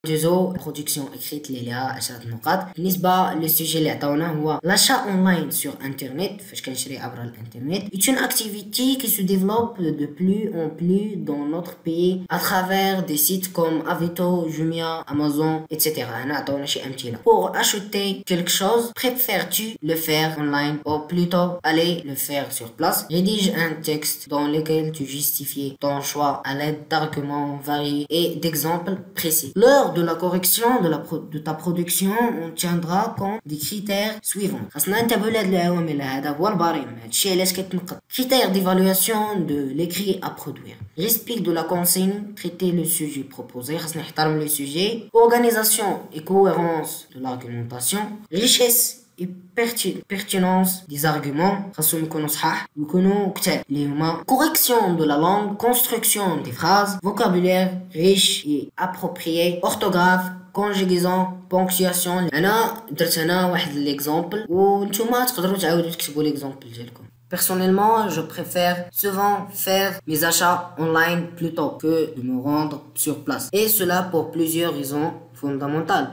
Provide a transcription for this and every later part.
جزء برودكسيون اكريت اللي ليها 10 نقاط. بالنسبه للسوجي اللي عطاونا هو لاشا اونلاين سور انترنت، فاش كنشري عبر الانترنت. C'est une activité qui se développe de plus en plus dans notre pays à travers des sites comme Avito, Jumia, Amazon, etc. هنا عطاونا شي امثله. Pour acheter quelque chose, préfères-tu le faire online ou plutôt aller le faire sur place? Rédige un texte dans lequel tu justifies ton choix à l'aide d'arguments variés et d'exemples précis. Lors de la correction de ta production, on tiendra compte des critères suivants. خاصنا نتبعوا لهاد العوامل. هذا هو البريم، هادشي علاش كيتنقط. Critères d'évaluation de l'écrit à produire. Respect de la consigne, traiter le sujet proposé. خاصنا نحترم le sujet. Organisation et cohérence de l'argumentation. Richesse et pertinence des arguments. خاصهم يكونوا صحاح ويكونوا كتاب اللي هما. Correction de la langue, construction des phrases, vocabulaire riche et approprié, orthographe, conjugaison, ponctuation. انا درت هنا واحد ليكزامبل وانتوما تقدروا تعاودوا تكتبوا ليكزامبل ديالكم. Personnellement, je préfère souvent faire mes achats online plutôt que de me rendre sur place. Et cela pour plusieurs raisons fondamentales.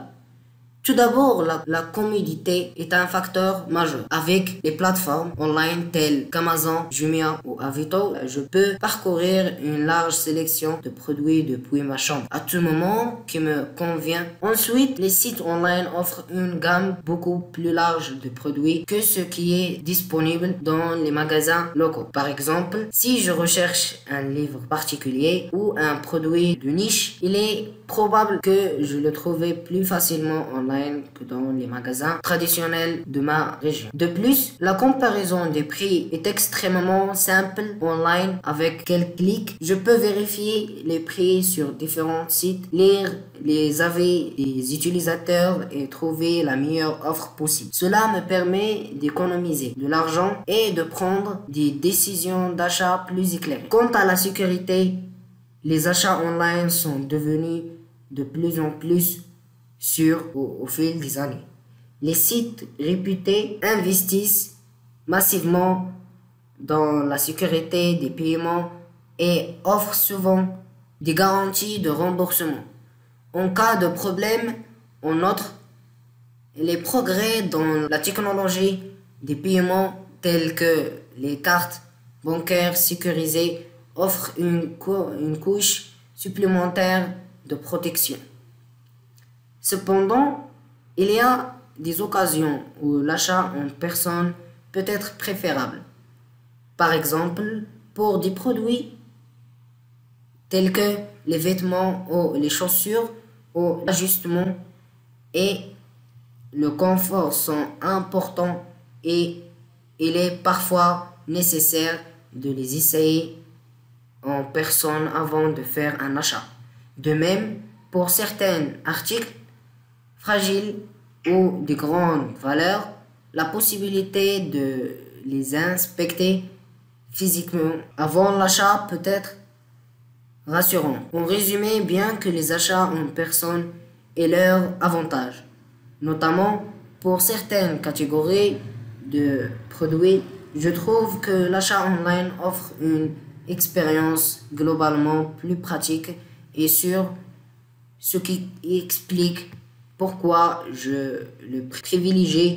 Tout d'abord, la commodité est un facteur majeur. Avec les plateformes online telles qu'Amazon, Jumia ou Avito, je peux parcourir une large sélection de produits depuis ma chambre à tout moment qui me convient. Ensuite, les sites online offrent une gamme beaucoup plus large de produits que ce qui est disponible dans les magasins locaux. Par exemple, si je recherche un livre particulier ou un produit de niche, il est probable que je le trouve plus facilement online que dans les magasins traditionnels de ma région. De plus, la comparaison des prix est extrêmement simple online. Avec quelques clics, je peux vérifier les prix sur différents sites, lire les avis des utilisateurs et trouver la meilleure offre possible. Cela me permet d'économiser de l'argent et de prendre des décisions d'achat plus éclairées. Quant à la sécurité, les achats online sont devenus de plus en plus sûrs au fil des années. Les sites réputés investissent massivement dans la sécurité des paiements et offrent souvent des garanties de remboursement. En cas de problème, on note les progrès dans la technologie des paiements tels que les cartes bancaires sécurisées offrent une couche supplémentaire de protection. Cependant, il y a des occasions où l'achat en personne peut être préférable. Par exemple, pour des produits tels que les vêtements ou les chaussures, où l'ajustement et le confort sont importants et il est parfois nécessaire de les essayer en personne avant de faire un achat. De même, pour certains articles fragiles ou de grandes valeurs, la possibilité de les inspecter physiquement avant l'achat peut être rassurant. En résumé, bien que les achats en personne aient leurs avantages, notamment pour certaines catégories de produits, je trouve que l'achat online offre une expérience globalement plus pratique et sûre, ce qui explique pourquoi je le privilégie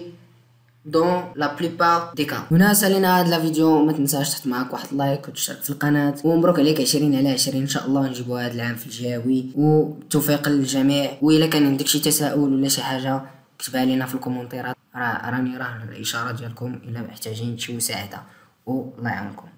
dans la plupart des cas. هنا سالينا هذا الفيديو، ما تنساش تحط معاك واحد لايك وتشترك في القناة، ومبروك عليك 20/20. ان شاء الله نجيبوها هذا العام في الجاوي، والتوفيق للجميع. والا كان عندك شي تساؤل ولا شي حاجة كتبها لينا في الكومنتيرات، راني الاشارة ديالكم الا محتاجين شي مساعدة، والله يعاونكم.